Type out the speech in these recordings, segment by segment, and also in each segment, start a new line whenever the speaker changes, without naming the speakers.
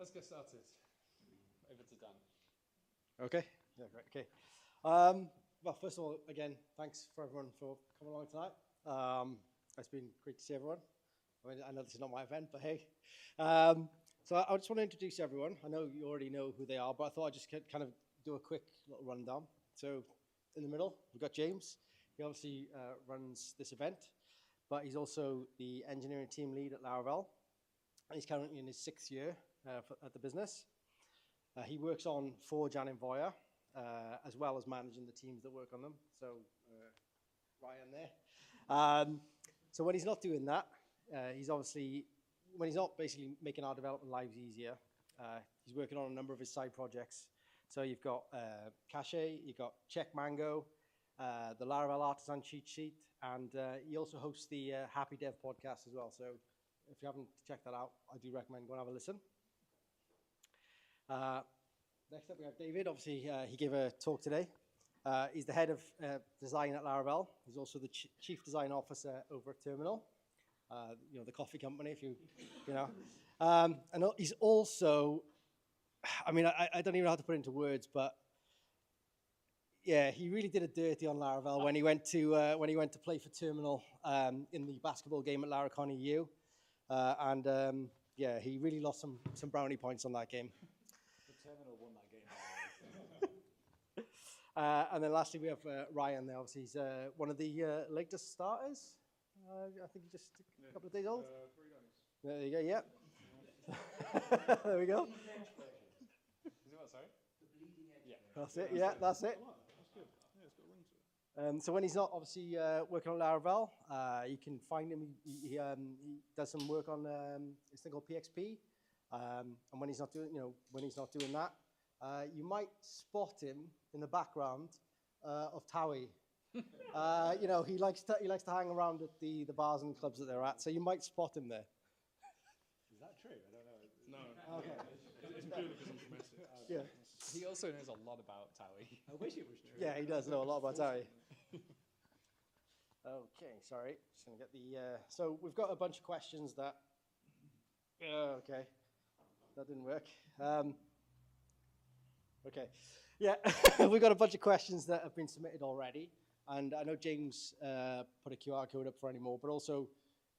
let's get started. Over to Dan.
Okay. Yeah, great. Okay. Well, first of all, again, thanks for everyone for coming along tonight. It's been great to see everyone. I mean, I know this is not my event, but hey. So I just want to introduce everyone. I know you already know who they are, but I thought I'd just kind of do a quick little rundown. So in the middle, we've got James. He obviously runs this event, but he's also the engineering team lead at Laravel. And he's currently in his 6th year at the business. He works on Forge and Envoya, as well as managing the teams that work on them. So Ryan there. So when he's not doing that, when he's not basically making our development lives easier, he's working on a number of his side projects. So you've got Cache, you've got Check Mango, the Laravel Artisan Cheat Sheet, and he also hosts the Happy Dev podcast as well. So if you haven't checked that out, I do recommend go and have a listen. Next up, we have David. Obviously, he gave a talk today. He's the head of design at Laravel. He's also the chief design officer over at Terminal, the coffee company, if you know. And he's also, I mean, I don't even know how to put it into words, but yeah, he really did a dirty on Laravel when he went to play for Terminal in the basketball game at Laracon EU, and yeah, he really lost some brownie points on that game.
Terminal won that game.
And then lastly, we have Ryan there. Obviously, he's one of the latest starters. I think he's just a couple of days old. 3 days. There you go, yeah. There we go.
Is it what, sorry? The bleeding edge. Yeah.
That's it, yeah, that's it.
That's good. Yeah, it's got a ring to it.
So when he's not obviously working on Laravel, you can find him. He does some work on this thing called PXP. And when he's not doing that, you might spot him in the background of Towie. He likes to hang around at the bars and clubs that they're at, so you might spot him there.
Is that true? I don't know.
No. Okay.
It's purely because I'm domestic.
Yeah.
He also knows a lot about Towie.
I wish it was true.
Yeah, he does know a lot about Towie. Okay, sorry. Just gonna get the. So we've got a bunch of questions that. Okay. That didn't work. Okay. Yeah, we've got a bunch of questions that have been submitted already. And I know James put a QR code up for any more, but also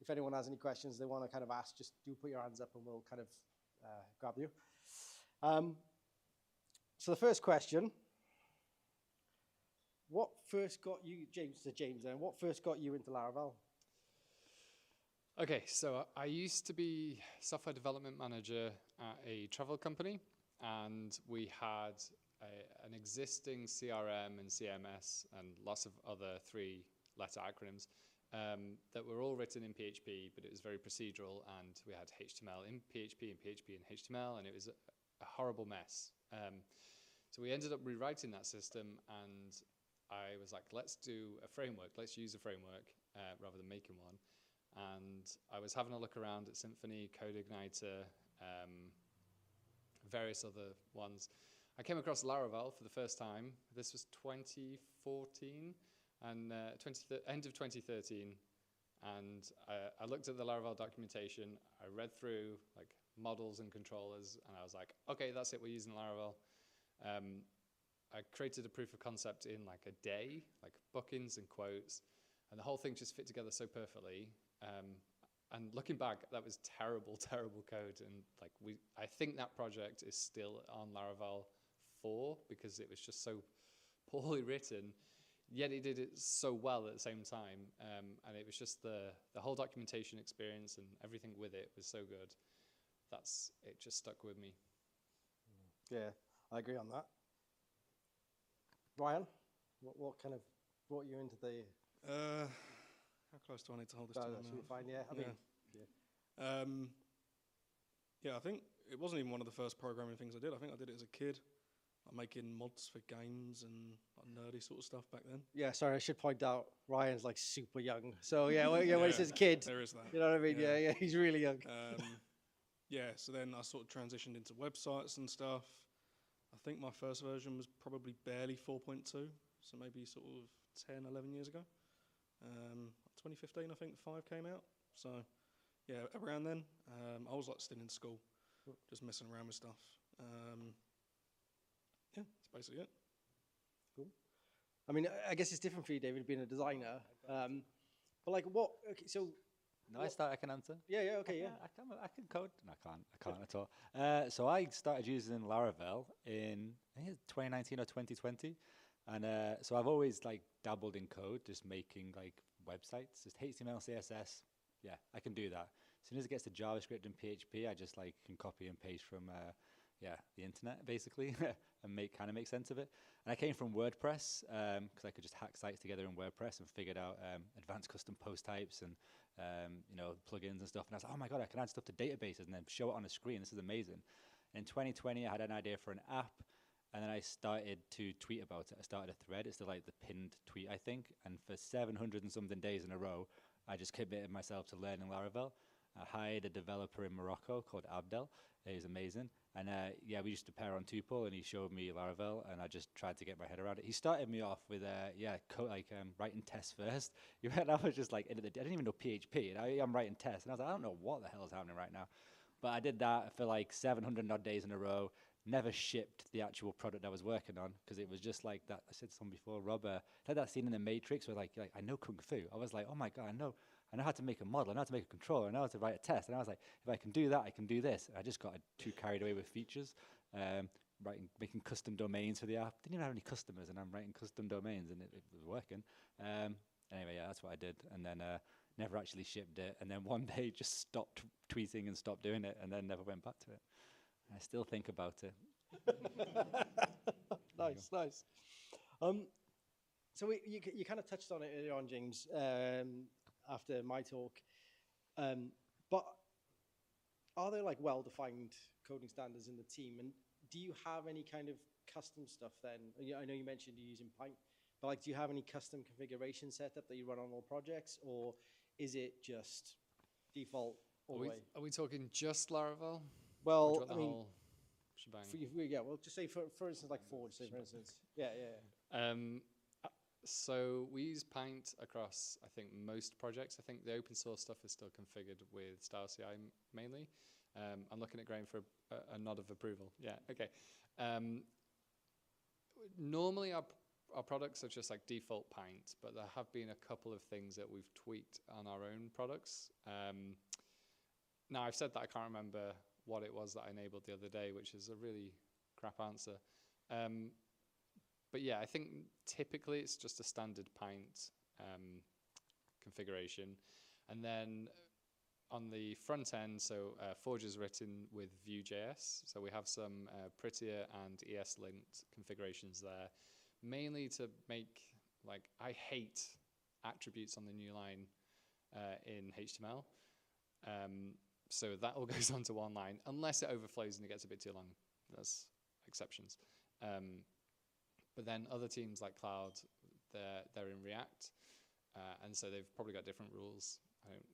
if anyone has any questions they want to kind of ask, just do put your hands up and we'll kind of grab you. So the first question, what first got you, what first got you into Laravel?
Okay, so I used to be software development manager at a travel company, and we had an existing CRM and CMS and lots of other 3-letter acronyms that were all written in PHP, but it was very procedural, and we had HTML in PHP and PHP in HTML, and it was a horrible mess. So we ended up rewriting that system, and I was like, let's do a framework, let's use a framework rather than making one. And I was having a look around at Symfony, CodeIgniter, various other ones. I came across Laravel for the first time. This was 2014 and end of 2013. And I looked at the Laravel documentation. I read through like models and controllers, and I was like, okay, that's it. We're using Laravel. I created a proof of concept in like a day, like bookings and quotes, and the whole thing just fit together so perfectly. And looking back, that was terrible, terrible code. And like I think that project is still on Laravel 4 because it was just so poorly written, yet it did it so well at the same time. And it was just the whole documentation experience and everything with it was so good. It just stuck with me.
Yeah, I agree on that. Ryan, what kind of brought you into the...
How close do I need to hold this to my mouth?
Fine, yeah.
I think it wasn't even one of the first programming things I did. I think I did it as a kid, like making mods for games and like nerdy sort of stuff back then.
Yeah, sorry, I should point out Ryan's like super young. So yeah, when he says kid,
there is that.
You know what I mean? Yeah, he's really young.
So then I sort of transitioned into websites and stuff. I think my first version was probably barely 4.2, so maybe sort of 10, 11 years ago. 2015, I think 5 came out. So, yeah, around then, I was like still in school. just messing around with stuff. Yeah, that's basically it.
Cool. I mean, I guess it's different for you, David, being a designer. But like, what? Okay, so
No, I can answer.
yeah, okay, yeah.
I can code. No, I can't at all. So I started using Laravel in, I think it's 2019 or 2020. And so I've always like dabbled in code, just making like websites, just HTML, CSS. Yeah, I can do that. As soon as it gets to JavaScript and PHP, I just like can copy and paste from the internet basically and make sense of it. And I came from WordPress because I could just hack sites together in WordPress and figured out advanced custom post types and plugins and stuff. And I was like, oh my god, I can add stuff to databases and then show it on a screen. This is amazing. In 2020, I had an idea for an app. And then I started to tweet about it. I started a thread. It's like the pinned tweet, I think. And for 700 and something days in a row, I just committed myself to learning Laravel. I hired a developer in Morocco called Abdel. He's amazing. And we used to pair on Tuple, and he showed me Laravel, and I just tried to get my head around it. He started me off with writing tests first. I was just like, I didn't even know PHP, and I'm writing tests. And I was like, I don't know what the hell is happening right now. But I did that for like 700 odd days in a row. Never shipped the actual product I was working on because it was just like that. I said to someone before, Rob, had that scene in The Matrix where like I know Kung Fu. I was like, oh my God, I know how to make a model. I know how to make a controller. I know how to write a test. And I was like, if I can do that, I can do this. And I just got too carried away with features, making custom domains for the app. Didn't even have any customers, and I'm writing custom domains, and it was working. Anyway, yeah, that's what I did. And then never actually shipped it. And then one day just stopped tweeting and stopped doing it, and then never went back to it. I still think about it.
Nice. So you kind of touched on it earlier on, James, after my talk. But are there like well-defined coding standards in the team? And do you have any kind of custom stuff then? I know you mentioned you're using Pint, but like, do you have any custom configuration setup that you run on all projects, or is it just default all the way?
Are we talking just Laravel?
Well, I mean,
whole shebang?
Well, just say for instance, like Forge, say for instance. Yeah.
So we use Pint across, I think, most projects. I think the open source stuff is still configured with StyleCI mainly. I'm looking at Graham for a nod of approval. Yeah, okay. Normally our products are just like default Pint, but there have been a couple of things that we've tweaked on our own products. Now, I've said that I can't remember what it was that I enabled the other day, which is a really crap answer. But yeah, I think typically it's just a standard Pint configuration. And then on the front end, so Forge is written with Vue.js. So we have some prettier and ES-linked configurations there, mainly to make, like, I hate attributes on the new line in HTML. So that all goes onto one line, unless it overflows and it gets a bit too long. There's exceptions. But then other teams like Cloud, they're in React, and so they've probably got different rules. I don't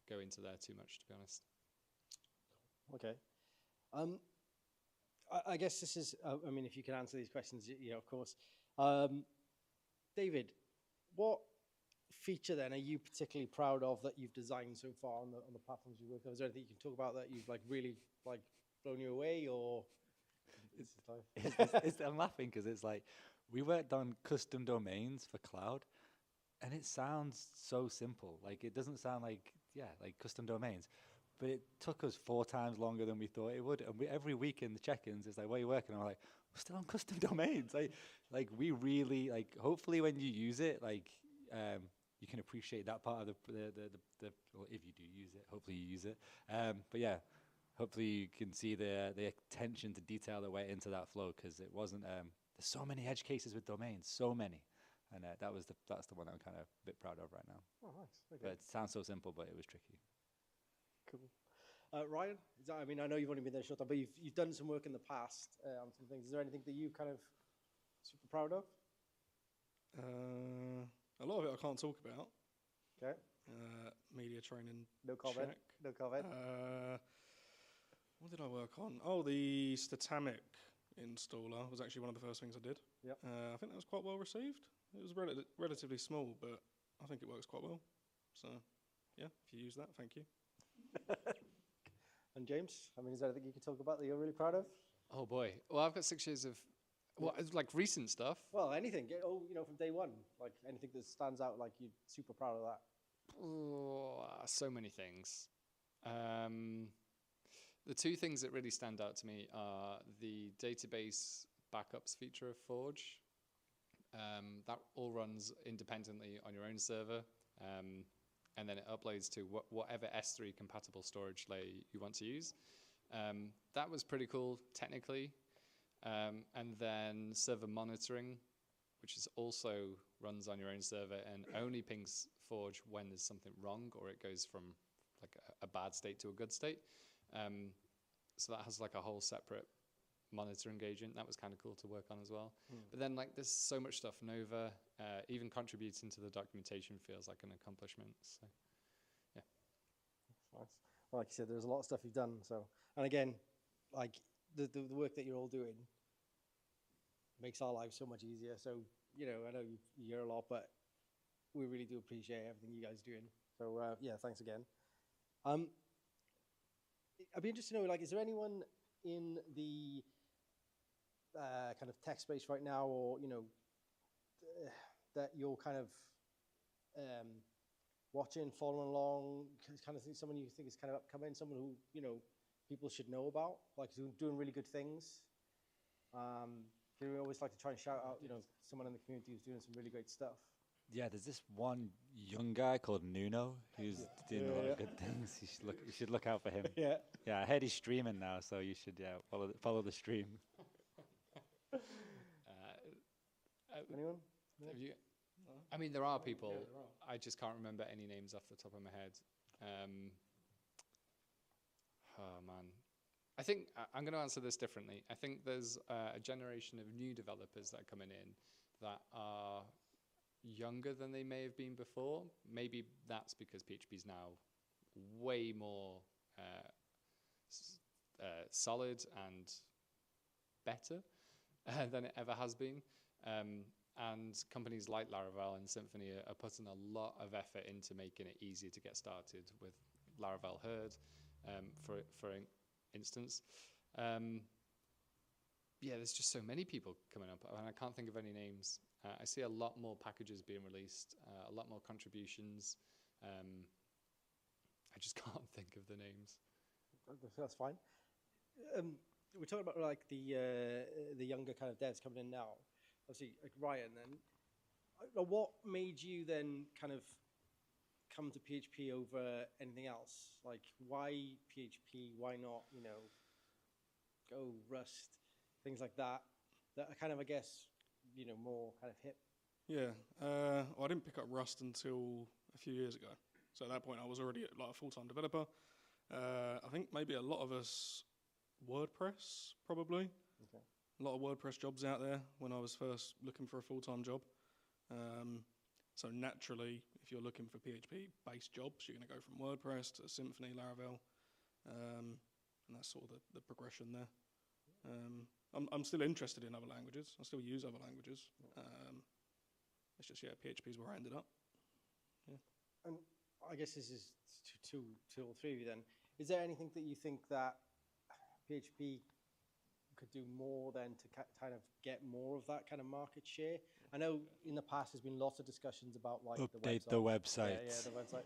go into there too much, to be honest.
Okay. I guess this is, I mean, if you can answer these questions, of course. David, what feature then are you particularly proud of that you've designed so far on the platforms you work on? Is there anything you can talk about that you've like really like blown you away, or?
I'm laughing because it's like we worked on custom domains for Cloud, and it sounds so simple. Like it doesn't sound like custom domains, but it took us 4 times longer than we thought it would. And every week in the check-ins, it's like, "What are you working on?" I'm like, "We're still on custom domains." Like we really like. Hopefully, when you use it, you can appreciate that part of the well, if you do use it, hopefully you use it. But yeah, hopefully you can see the attention to detail that went into that flow, because it wasn't. There's so many edge cases with domains, so many, and that's the one I'm kind of a bit proud of right now.
Oh, nice. Okay.
But it sounds so simple, but it was tricky.
Cool. Ryan, I mean, I know you've only been there a short time, but you've done some work in the past on some things. Is there anything that you kind of super proud of?
A lot of it I can't talk about.
Okay.
Media training.
No comment.
Check.
No comment.
What did I work on? Oh, the Statamic installer was actually one of the first things I did.
Yep.
I think that was quite well received. It was relatively small, but I think it works quite well. So, yeah, if you use that, thank you.
And James, I mean, is there anything you can talk about that you're really proud of?
Oh boy. Well, I've got 6 years of, well, it's like recent stuff.
Well, anything. From day one, like anything that stands out, like you're super proud of that.
Oh, so many things. The two things that really stand out to me are the database backups feature of Forge. That all runs independently on your own server, and then it uploads to whatever S3 compatible storage layer you want to use. That was pretty cool technically. And then server monitoring, which is also runs on your own server and only pings Forge when there's something wrong or it goes from like a bad state to a good state. So that has like a whole separate monitoring agent. That was kind of cool to work on as well. But then like there's so much stuff. Nova, even contributing to the documentation feels like an accomplishment. So yeah.
Nice. Well, like you said, there's a lot of stuff you've done. So, and again, like the work that you're all doing makes our lives so much easier. So, I know you hear a lot, but we really do appreciate everything you guys are doing. So, yeah, thanks again. I'd be interested to know, like, is there anyone in the kind of tech space right now, or that you're kind of watching, following along, kind of someone you think is kind of upcoming, someone who people should know about, like doing really good things? We always like to try and shout out, someone in the community who's doing some really great stuff.
Yeah, there's this one young guy called Nuno who's doing a lot of good things. You should look out for him.
Yeah.
Yeah, I heard he's streaming now, so you should follow the stream.
Anyone?
Have you, I mean, there are people. I just can't remember any names off the top of my head. Oh man, I think I'm going to answer this differently. I think there's a generation of new developers that are coming in that are younger than they may have been before. Maybe that's because PHP is now way more solid and better than it ever has been. And companies like Laravel and Symfony are putting a lot of effort into making it easier to get started with Laravel Herd, for instance. Yeah, there's just so many people coming up, and I can't think of any names. I see a lot more packages being released, a lot more contributions. I just can't think of the names.
That's fine. We're talking about like the younger kind of devs coming in now. Obviously, like Ryan. Then, what made you then kind of come to PHP over anything else? Like, why PHP? Why not, Go, Rust, things like that? That are kind of, I guess, more kind of hip.
Yeah, well, I didn't pick up Rust until a few years ago. So at that point, I was already like a full-time developer. I think maybe a lot of us WordPress, probably.
Okay.
A lot of WordPress jobs out there when I was first looking for a full-time job. So naturally, if you're looking for PHP-based jobs, you're going to go from WordPress to Symfony, Laravel, and that's sort of the progression there. I'm still interested in other languages. I still use other languages. It's just, PHP is where I ended up. Yeah.
And I guess this is two or three of you then. Is there anything that you think that PHP could do more than to kind of get more of that kind of market share? I know in the past there's been lots of discussions about like
Update
the website.
the website.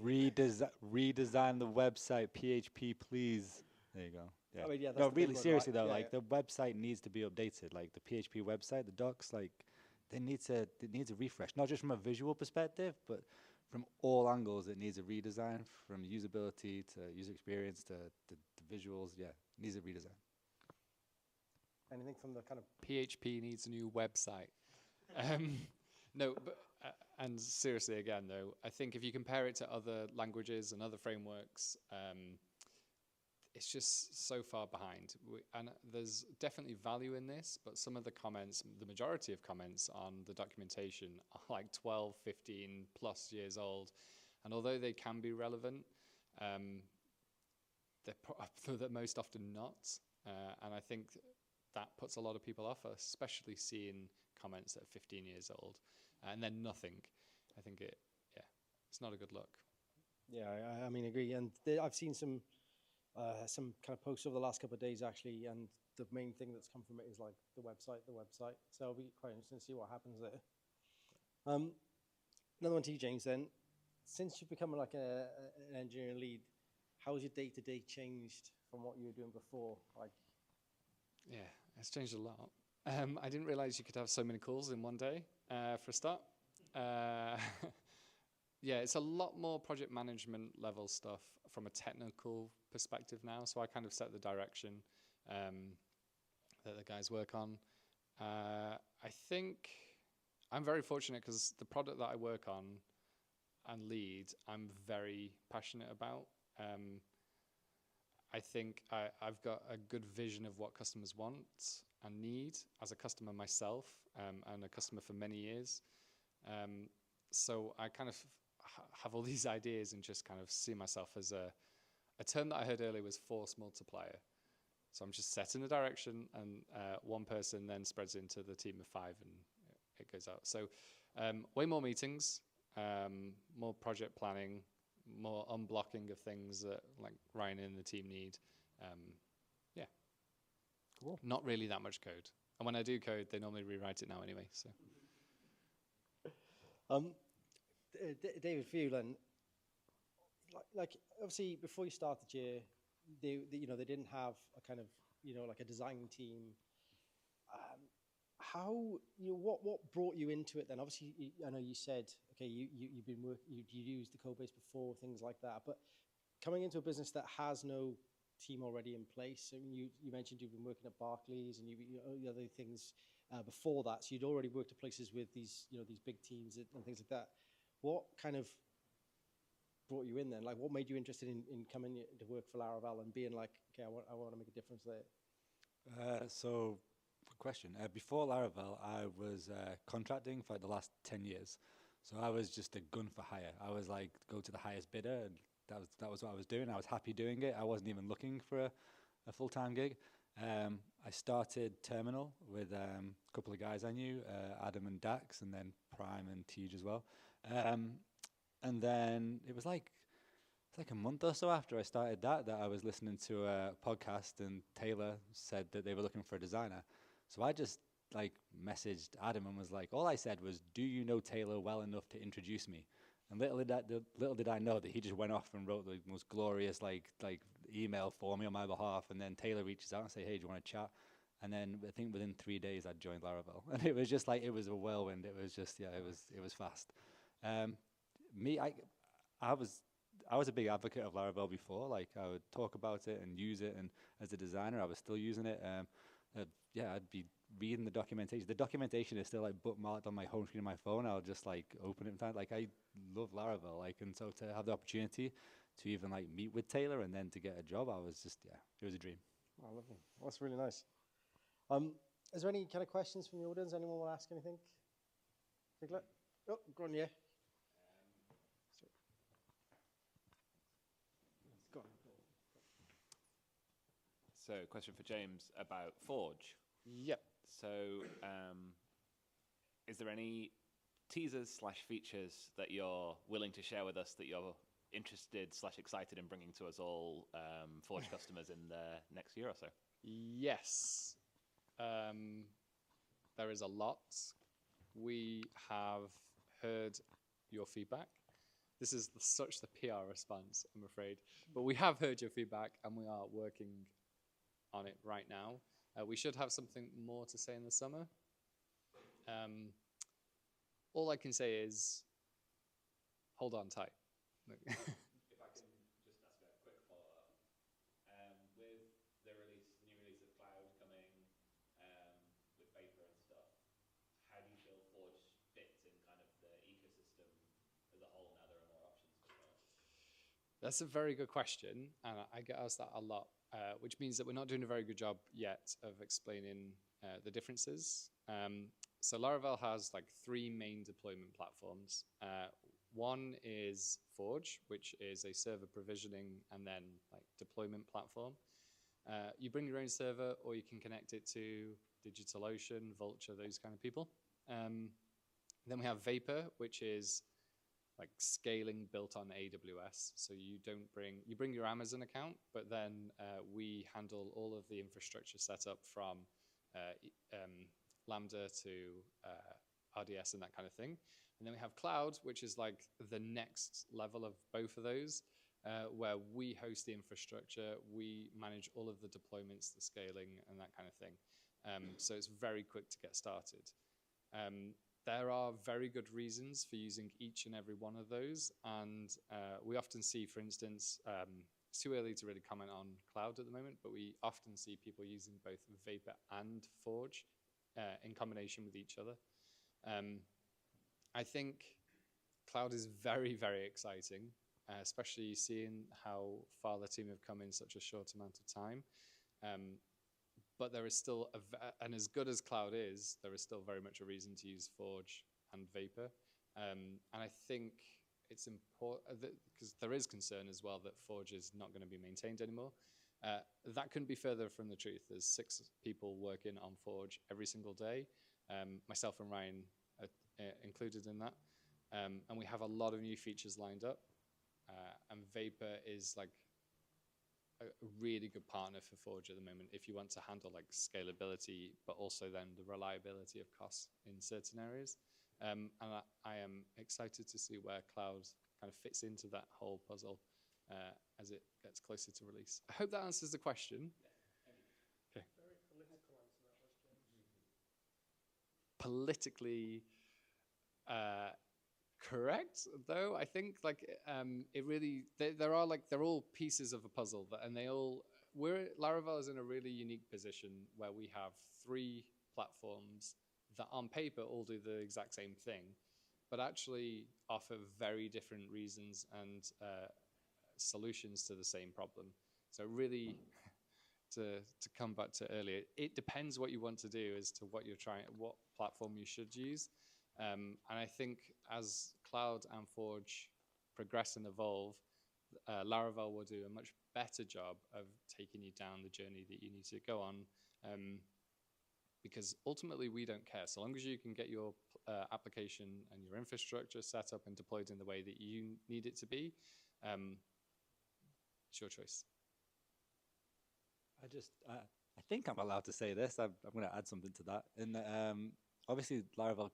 Yeah, the website.
Redesign the website. PHP, please. There you go. Yeah.
I mean, yeah, that's
no,
the big
really
one,
seriously
right?
though,
Yeah,
like the website needs to be updated. Like the PHP website, the docs, like it needs a refresh. Not just from a visual perspective, but from all angles. It needs a redesign, from usability to user experience to the visuals. Yeah, it needs a redesign.
Anything from the kind of
PHP needs a new website. No, but and seriously again though, I think if you compare it to other languages and other frameworks, it's just so far behind. And there's definitely value in this, but some of the comments, the majority of comments on the documentation are like 12, 15 plus years old. And although they can be relevant, they're most often not. And I think that puts a lot of people off, especially seeing comments that are 15 years old and then nothing. I think it's not a good look.
Yeah, I mean, agree. And I've seen some some kind of posts over the last couple of days actually, and the main thing that's come from it is like the website. So it'll be quite interesting to see what happens there. Another one to you, James. Then, since you've become like an engineering lead, how has your day-to-day changed from what you were doing before? Like,
Yeah, it's changed a lot. I didn't realize you could have so many calls in one day, for a start. Yeah, it's a lot more project management level stuff from a technical perspective now. So I kind of set the direction that the guys work on. I think I'm very fortunate because the product that I work on and lead, I'm very passionate about. I think I've got a good vision of what customers want and need as a customer myself, and a customer for many years. So I kind of have all these ideas and just kind of see myself as a term that I heard earlier was force multiplier. So I'm just setting the direction, and one person then spreads into the team of 5 and it goes out. So way more meetings, more project planning, more unblocking of things that like Ryan and the team need. Yeah.
Cool.
Not really that much code. And when I do code, they normally rewrite it now anyway. So.
David, for you then, like obviously before you started here, they didn't have a kind of like a design team. What brought you into it then? Obviously, I know you said okay, you've been you used the code base before, things like that. But coming into a business that has no team already in place, I mean, you mentioned you've been working at Barclays and you other things before that, so you'd already worked at places with these these big teams and things like that. What kind of brought you in then? Like, what made you interested in coming to work for Laravel and being like, okay, I want to make a difference there?
So, good question. Before Laravel, I was contracting for the last 10 years. So I was just a gun for hire. I was like, go to the highest bidder, and that was what I was doing. I was happy doing it. I wasn't even looking for a full-time gig. I started Terminal with a couple of guys I knew, Adam and Dax, and then Prime and Tej as well. And then it was like a month or so after I started that I was listening to a podcast, and Taylor said that they were looking for a designer. So I just like messaged Adam and was like, all I said was, do you know Taylor well enough to introduce me? And little did I know that he just went off and wrote the most glorious like email for me on my behalf. And then Taylor reaches out and say, hey, do you want to chat? And then I think within 3 days I'd joined Laravel, and it was just like, it was a whirlwind. It was just, yeah, it was fast. I was a big advocate of Laravel before. Like, I would talk about it and use it, and as a designer, I was still using it. I'd be reading the documentation. The documentation is still like bookmarked on my home screen of my phone. I'll just like open it from time. Like, I love Laravel. Like, and so to have the opportunity to even like meet with Taylor and then to get a job, I was just, yeah, it was a dream.
Oh, lovely. Well, that's really nice. Is there any kind of questions from the audience? Anyone want to ask anything? Oh, go on, yeah.
So, question for James about Forge.
Yep.
So, is there any teasers/features that you're willing to share with us that you're interested/excited in bringing to us all Forge customers in the next year or so?
Yes. There is a lot. We have heard your feedback. This is such the PR response, I'm afraid. But we have heard your feedback, and we are working on it right now. We should have something more to say in the summer. All I can say is, hold on tight.
If I can just ask a quick follow-up. With the new release of Cloud coming, with Vapor and stuff, how do you feel Forge fits in kind of the ecosystem as a whole now there are more options for developers?
That's a very good question, and I get asked that a lot, which means that we're not doing a very good job yet of explaining the differences. So Laravel has like 3 main deployment platforms. One is Forge, which is a server provisioning and then like deployment platform. You bring your own server, or you can connect it to DigitalOcean, Vultr, those kind of people. Then we have Vapor, which is like scaling built on AWS. So you bring your Amazon account, but then we handle all of the infrastructure setup from Lambda to RDS and that kind of thing. And then we have cloud, which is like the next level of both of those, where we host the infrastructure, we manage all of the deployments, the scaling, and that kind of thing. So it's very quick to get started. There are very good reasons for using each and every one of those. And we often see, for instance, it's too early to really comment on cloud at the moment, but we often see people using both Vapor and Forge in combination with each other. I think cloud is very, very exciting, especially seeing how far the team have come in such a short amount of time. But there is still, and as good as cloud is, there is still very much a reason to use Forge and Vapor. And I think it's important, because there is concern as well that Forge is not going to be maintained anymore. That couldn't be further from the truth. There's 6 people working on Forge every single day, myself and Ryan are included in that. And we have a lot of new features lined up. And Vapor is like a really good partner for Forge at the moment if you want to handle like scalability, but also then the reliability of costs in certain areas. And I am excited to see where cloud kind of fits into that whole puzzle as it gets closer to release. I hope that answers the question. Okay.
Very political answer that was, James.
Politically correct, though. I think like it really they're all pieces of a puzzle, and Laravel is in a really unique position where we have 3 platforms that on paper all do the exact same thing, but actually offer very different reasons and solutions to the same problem. So really, to come back to earlier, it depends what you want to do as to what platform you should use. And I think as cloud and Forge progress and evolve, Laravel will do a much better job of taking you down the journey that you need to go on. Because ultimately we don't care. So long as you can get your application and your infrastructure set up and deployed in the way that you need it to be, it's your choice.
I think I'm allowed to say this. I'm going to add something to that. And obviously Laravel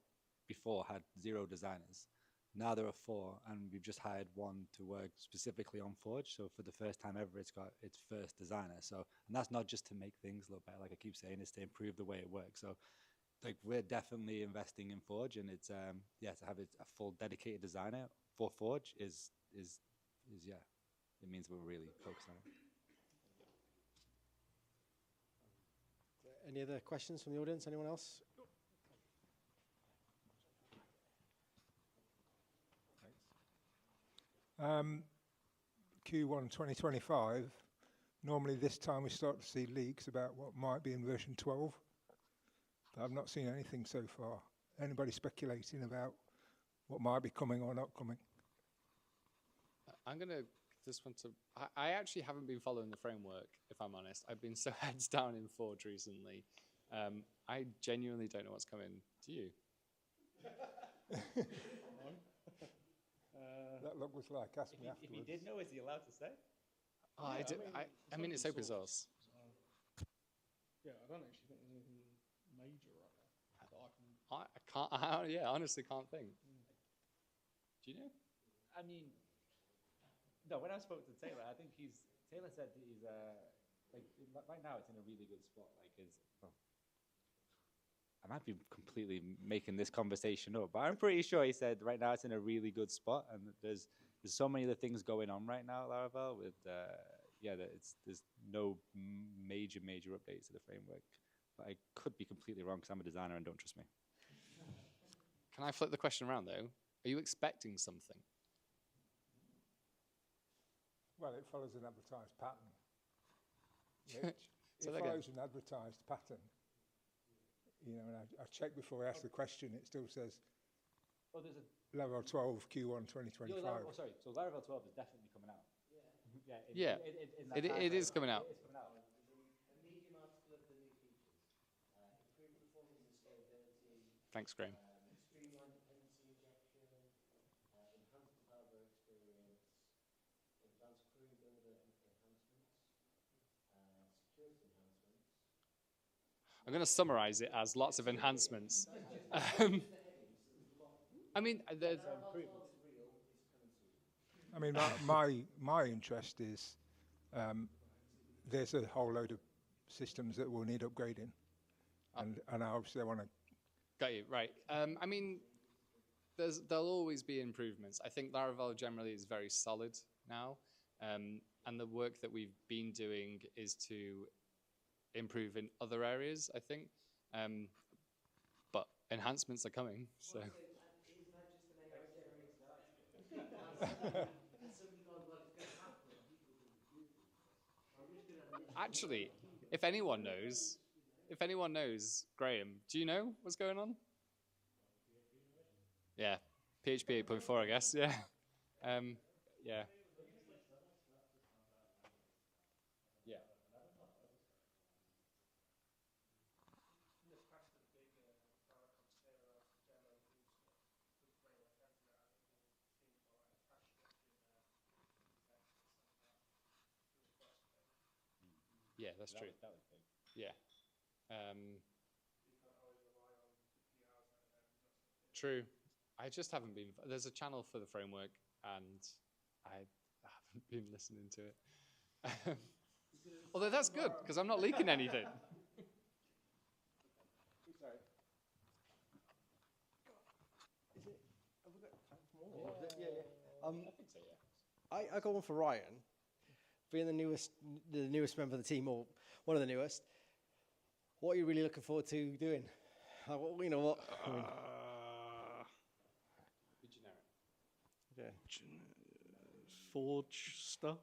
before had 0 designers. Now there are 4, and we've just hired 1 to work specifically on Forge. So for the first time ever, it's got its first designer. So, and that's not just to make things look better, like I keep saying, it's to improve the way it works. So, like we're definitely investing in Forge, and it's to have a full dedicated designer for Forge is it means we're really focused on it.
Any other questions from the audience? Anyone else?
Q1 2025, normally this time we start to see leaks about what might be in version 12. But I've not seen anything so far. Anybody speculating about what might be coming or not coming?
I'm going to this one to... I actually haven't been following the framework, if I'm honest. I've been so heads down in Forge recently. I genuinely don't know what's coming. Do you?
That look was like, ask me afterwards.
If he did know, is he allowed to say?
Oh,
Yeah,
I mean, it's open source.
Yeah, I don't actually think there's anything major right now that I can...
I honestly can't think. Do you know?
I mean, no, when I spoke to Taylor, I think Taylor said that he's, right now it's in a really good spot.
I might be completely making this conversation up, but I'm pretty sure he said right now it's in a really good spot, and there's so many other things going on right now at Laravel with there's no major updates to the framework. But I could be completely wrong because I'm a designer and don't trust me.
Can I flip the question around though? Are you expecting something?
Well, it follows an advertised pattern. It follows an advertised pattern. You know, and I checked before I asked the question. It still says Laravel 12 Q1 2025.
Sorry, so Laravel 12 is definitely coming out.
It is coming out.
It is coming out.
A medium article of the new features. Improved performance and scalability.
Thanks, Graham.
Streamlined dependency injection. Enhanced
I'm going to summarize it as lots of enhancements. Um, I mean,
I mean, my interest is there's a whole load of systems that will need upgrading, and I obviously want to.
got you, right. I mean, there'll always be improvements. I think Laravel generally is very solid now, and the work that we've been doing is to improve in other areas, I think. But enhancements are coming, so.
Isn't that just an AI generated article? And somebody gone, well, it's going to happen, and people are going to do things. I'm just going to
Actually, if anyone knows, Graham, do you know what's going on? Yeah, PHP 8.4, I guess. Yeah, yeah. Yeah. Yeah, that's true.
That was big.
Yeah. True. I just haven't been. There's a channel for the framework, and I haven't been listening to it. Although that's good because I'm not leaking anything.
Sorry. Is it? Have we got time for more? Or is it- yeah.
I think so. Yeah.
I got one for Ryan, being the newest member of the team, or one of the newest. What are you really looking forward to doing? You know what? I mean,
Be generic.
yeah.
Forge stuff.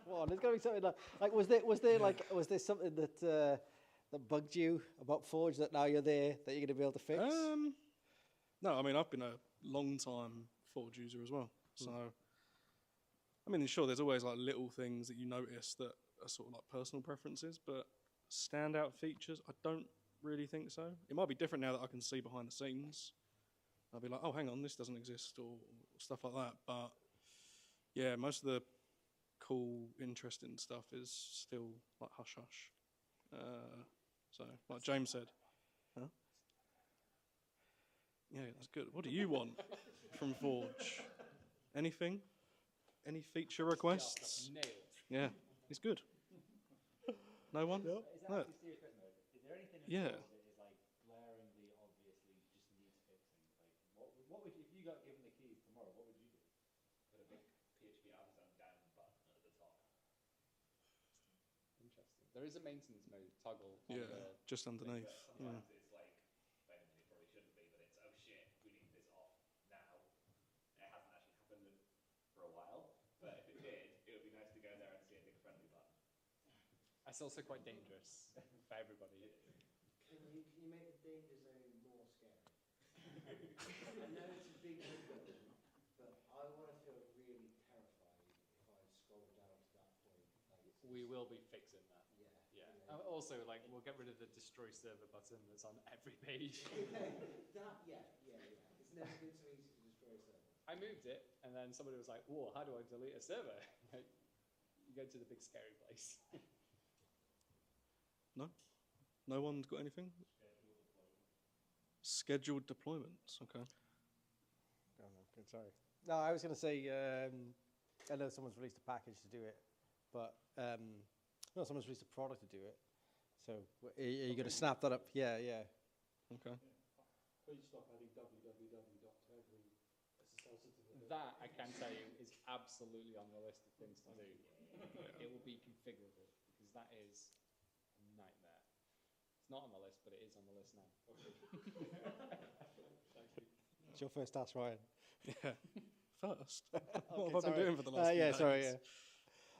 Come on, there's got to be something like was there something that that bugged you about Forge that now you're there that you're going to be able to fix?
No, I mean, I've been a long time Forge user as well. So, I mean, sure, there's always like little things that you notice that are sort of like personal preferences, but standout features, I don't really think so. It might be different now that I can see behind the scenes. I'll be like, oh, hang on, this doesn't exist, or stuff like that. But yeah, most of the cool, interesting stuff is still like hush hush. So, like James said, huh? Yeah, that's good. What do you want from Forge? Anything? Any feature requests?
Nailed.
Yeah, it's good. No one?
Is
No.
that actually a serious question though? Is there anything in
Yeah.
Forge that is like glaringly, obviously just needs fixing? Like, what would if you got given the keys tomorrow? What would you do?
Put a big PHP artisan down button at the top.
Interesting. There is a maintenance mode toggle. On
Yeah,
the,
just underneath.
But
Yeah.
sometimes it's like, wait a minute, it probably shouldn't be, but it's, oh shit, we need this off now. It hasn't actually happened for a while, but if it did, it would be nice to go there and see a big friendly button.
It's also quite dangerous for everybody.
Can you make the danger zone more scary? I know it's a big window, but I want to feel really terrified if I scroll down to that point. Like
We will be fixing that.
yeah.
Yeah. Also, like, we'll get rid of the destroy server button that's on every page.
Yeah. It's never been so easy to destroy a server.
I moved it, and then somebody was like, "Whoa, how do I delete a server?" Like, you go to the big scary place.
No? No one's got anything? Scheduled deployments. Okay.
Oh, no, good, sorry. No, I was going to say, I know someone's released a package to do it, but no, someone's released a product to do it. So are you going to snap that up? Yeah.
Okay.
Please stop adding www to every SSL certificate.
That, I can tell you, is absolutely on the list of things to do. It will be configurable, because that is a nightmare. It's not on the list, but it is on the list now.
It's your first task, Ryan.
Yeah. First. What have I
Okay,
been
sorry.
doing for the last few
Yeah,
days?
sorry, yeah.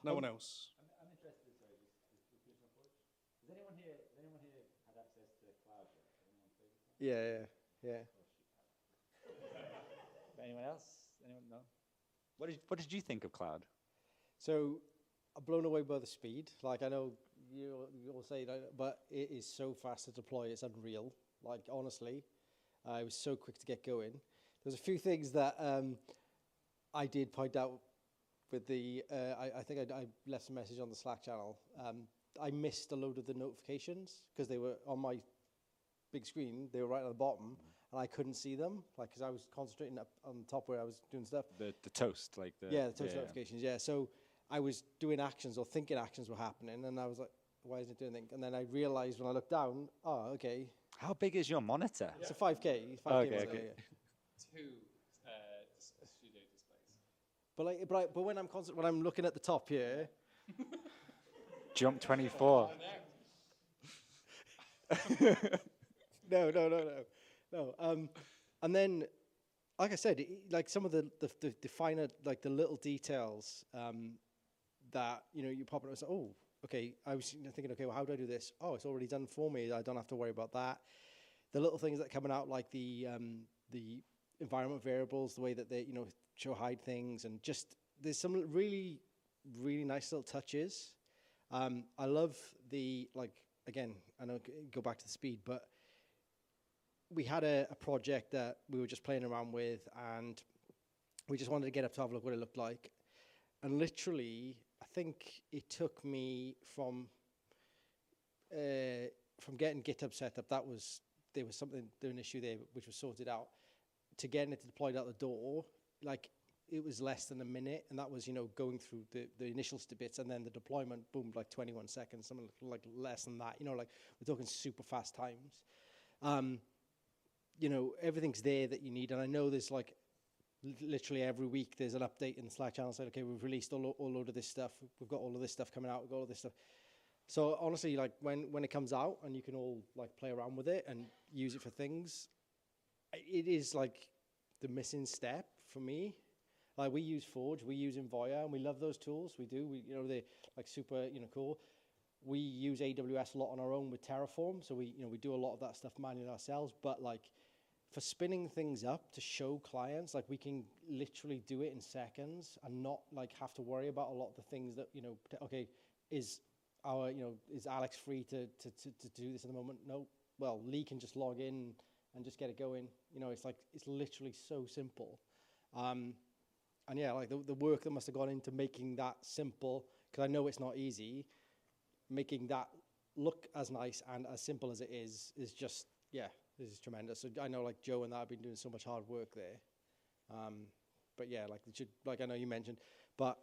No one else.
I'm interested. Sorry, just finish my Forge. Has anyone here had access to cloud yet? Anyone played with cloud?
Yeah.
Anyone else? Anyone? No. What did you think of cloud?
So I'm blown away by the speed. Like, I know you all say that, but it is so fast to deploy. It's unreal. Like, honestly, it was so quick to get going. There's a few things that I did point out with the. I think I left a message on the Slack channel. I missed a load of the notifications because they were on my big screen. They were right at the bottom, and I couldn't see them, like, because I was concentrating up on the top where I was doing stuff.
The toast, like the
Yeah, the toast notifications. Yeah, so I was doing actions or thinking actions were happening, and I was like, why isn't it doing anything? And then I realized when I looked down, oh, okay,
How big is your monitor?
it's a 5K. 5K
Okay,
monitor,
okay.
yeah.
Two studio displays.
But when when I'm looking at the top here,
Jump 24.
no. And then, like I said, like some of the finer, like the little details that you pop it. And say, oh, okay. I was thinking, okay, well, how do I do this? Oh, it's already done for me. I don't have to worry about that. The little things that are coming out, like the environment variables, the way that they show hide things, and just there's some really nice little touches. I love again, I know go back to the speed, but we had a project that we were just playing around with, and we just wanted to get up to have a look what it looked like. And literally, I think it took me from getting GitHub set up, there was an issue there which was sorted out, to getting it deployed out the door, like it was less than a minute, and that was going through the initial bits, and then the deployment boomed like 21 seconds, something like less than that. Like we're talking super fast times. Everything's there that you need, and I know there's like literally every week there's an update in the Slack channel saying, okay, we've released all load of this stuff, we've got all of this stuff coming out, we've got all this stuff. So honestly, like when it comes out and you can all like play around with it and use it for things, it is like the missing step for me. Like we use Forge, we use Envoya, and we love those tools. We do. They're like super cool. We use AWS a lot on our own with Terraform, so we do a lot of that stuff manually ourselves. But like for spinning things up to show clients, like we can literally do it in seconds and not like have to worry about a lot of the things that okay, is Alex free to do this at the moment? No. Well, Lee can just log in and just get it going. It's literally so simple. And yeah, like the work that must have gone into making that simple, because I know it's not easy, making that look as nice and as simple as it is just, yeah, this is tremendous. So I know like Joe and that have been doing so much hard work there. But yeah, like I know you mentioned, but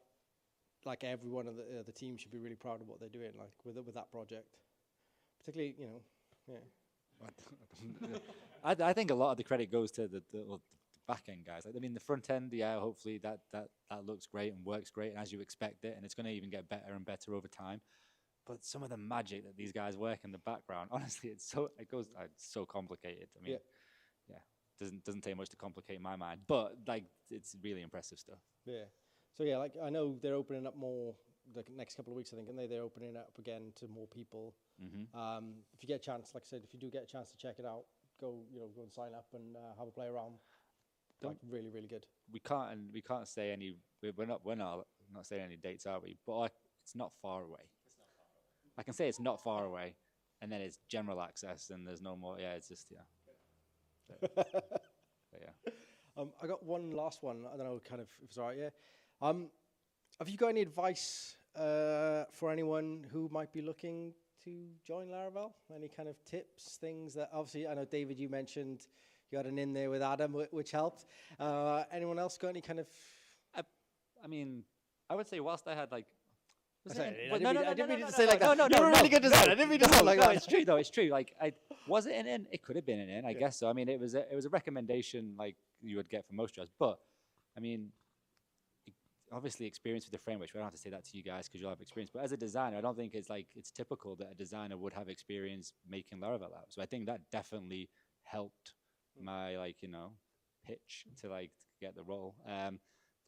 like everyone of the team should be really proud of what they're doing, like with that project. Particularly, yeah.
I think a lot of the credit goes to the back end guys. Like, I mean, the front end, yeah, hopefully that looks great and works great, and as you expect it, and it's going to even get better and better over time. But some of the magic that these guys work in the background, honestly, it's so complicated. I mean, yeah, doesn't take much to complicate my mind, but like it's really impressive stuff.
Yeah. So yeah, like I know they're opening up more the next couple of weeks, I think, and they're opening it up again to more people.
Mm-hmm.
If you get a chance, like I said, if you do get a chance to check it out, go and sign up and have a play around. Like really, really good.
We can't say any. We're not saying any dates, are we? But it's not far away. I can say it's not far away, and then it's general access, and there's no more. Yeah, it's just But yeah.
I got one last one. I don't know, kind of, if it's all right. Yeah. Have you got any advice for anyone who might be looking to join Laravel? Any kind of tips, things that obviously I know, David, you mentioned. You had an in there with Adam, which helped. Anyone else got any kind of?
I mean, I would say whilst I had like.
I didn't mean to say like that.
No,
you were really good design. I didn't mean to say like that.
It's true though. It's true. Like, was it an in? It could have been an in. I guess so. I mean, it was a recommendation like you would get from most jobs. But I mean, obviously experience with the framework. I don't have to say that to you guys because you'll have experience. But as a designer, I don't think it's typical that a designer would have experience making Laravel apps. So I think that definitely helped my pitch to get the role. That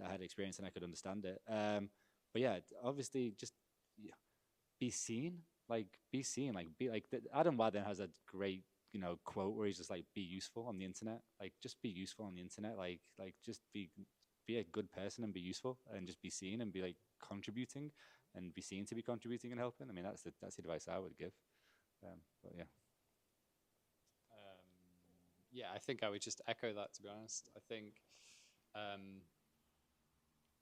I had experience and I could understand it. But yeah, obviously just be seen. Adam Wadden has a great quote where he's just like, be useful on the internet. Like just be useful on the internet. Like just be a good person and be useful and just be seen and be like contributing and be seen to be contributing and helping. I mean that's the advice I would give. But yeah.
Yeah, I think I would just echo that, to be honest. I think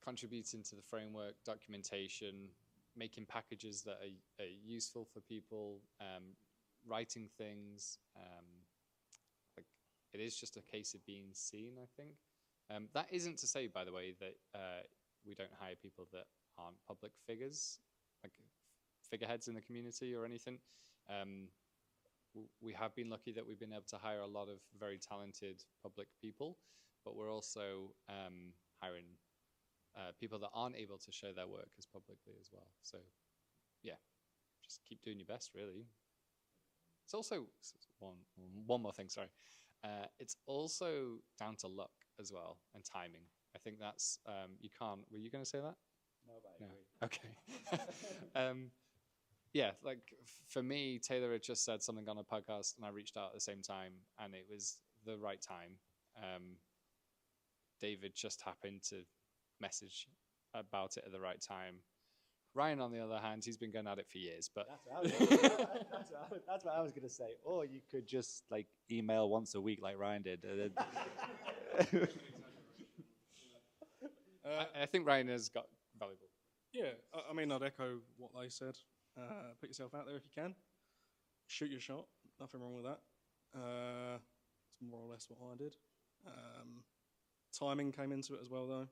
contributing to the framework, documentation, making packages that are useful for people, writing things. Like it is just a case of being seen, I think. That isn't to say, by the way, that we don't hire people that aren't public figures, like figureheads in the community or anything. We have been lucky that we've been able to hire a lot of very talented public people, but we're also hiring people that aren't able to show their work as publicly as well. So, yeah, just keep doing your best, really. It's also one more thing. Sorry, it's also down to luck as well and timing. I think that's you can't. Were you going to say that?
No, but I agree.
Okay. Yeah, like for me, Taylor had just said something on a podcast, and I reached out at the same time, and it was the right time. David just happened to message about it at the right time. Ryan, on the other hand, he's been going at it for years, but
that's what I was going to say. Or you could just like email once a week like Ryan did.
I think Ryan has got valuable.
Yeah, I mean, I'd echo what they said. Put yourself out there if you can. Shoot your shot. Nothing wrong with that. It's more or less what I did. Timing came into it as well, though.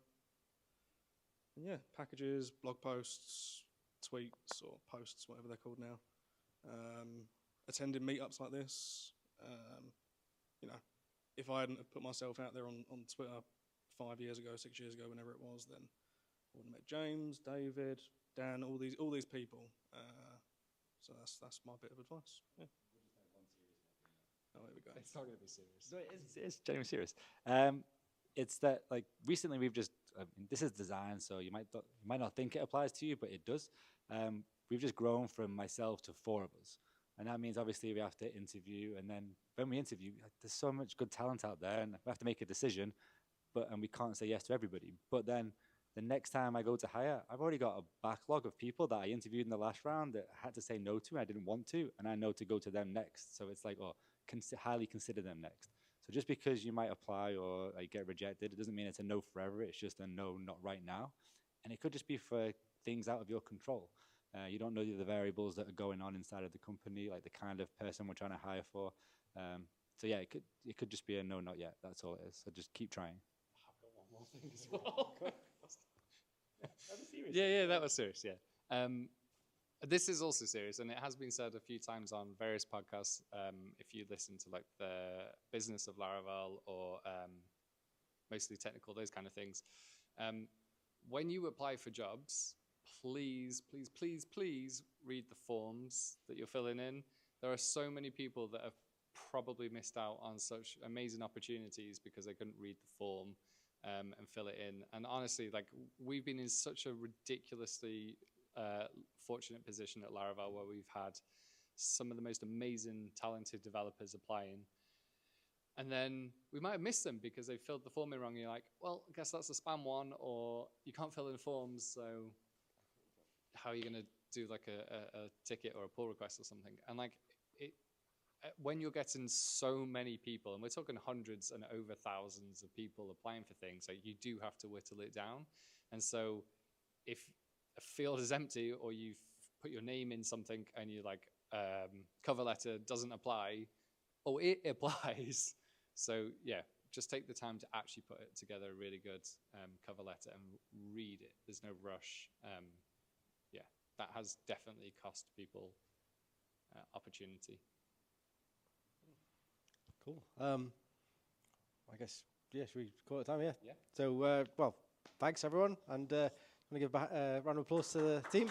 And yeah, packages, blog posts, tweets, or posts, whatever they're called now. Attending meetups like this. You know, if I hadn't have put myself out there on Twitter 5 years ago, 6 years ago, whenever it was, then I would have met James, David, Dan, all these people. So that's my bit of advice. Yeah. Oh, here we go.
It's not going to be serious.
No, it's genuinely serious. It's that like recently we've just this is design, so you might not think it applies to you, but it does. We've just grown from myself to 4 of us, and that means obviously we have to interview, and then when we interview, there's so much good talent out there, and we have to make a decision, and we can't say yes to everybody. But then the next time I go to hire, I've already got a backlog of people that I interviewed in the last round that I had to say no to, I didn't want to, and I know to go to them next. So it's like, highly consider them next. So just because you might apply or like, get rejected, it doesn't mean it's a no forever. It's just a no, not right now. And it could just be for things out of your control. You don't know the variables that are going on inside of the company, like the kind of person we're trying to hire for. So yeah, it could just be a no, not yet. That's all it is. So just keep trying.
I've got one more thing as well. Yeah, that was serious. Yeah. This is also serious, and it has been said a few times on various podcasts. If you listen to like the business of Laravel or mostly technical, those kind of things, when you apply for jobs, please read the forms that you're filling in. There are so many people that have probably missed out on such amazing opportunities because they couldn't read the form and fill it in. And honestly, like we've been in such a ridiculously fortunate position at Laravel where we've had some of the most amazing, talented developers applying. And then we might have missed them because they filled the form in wrong. And you're like, well, I guess that's a spam one, or you can't fill in forms, so how are you going to do like a ticket or a pull request or something? And like when you're getting so many people, and we're talking hundreds and over thousands of people applying for things, like you do have to whittle it down. And so if a field is empty or you've put your name in something and you like cover letter doesn't apply, it applies. So yeah, just take the time to actually put it together a really good cover letter and read it. There's no rush. Yeah, that has definitely cost people opportunity.
Cool. I guess, yeah, should we call it time? Yeah.
Yeah.
So, well, thanks everyone, and I'm going to give a round of applause to the team.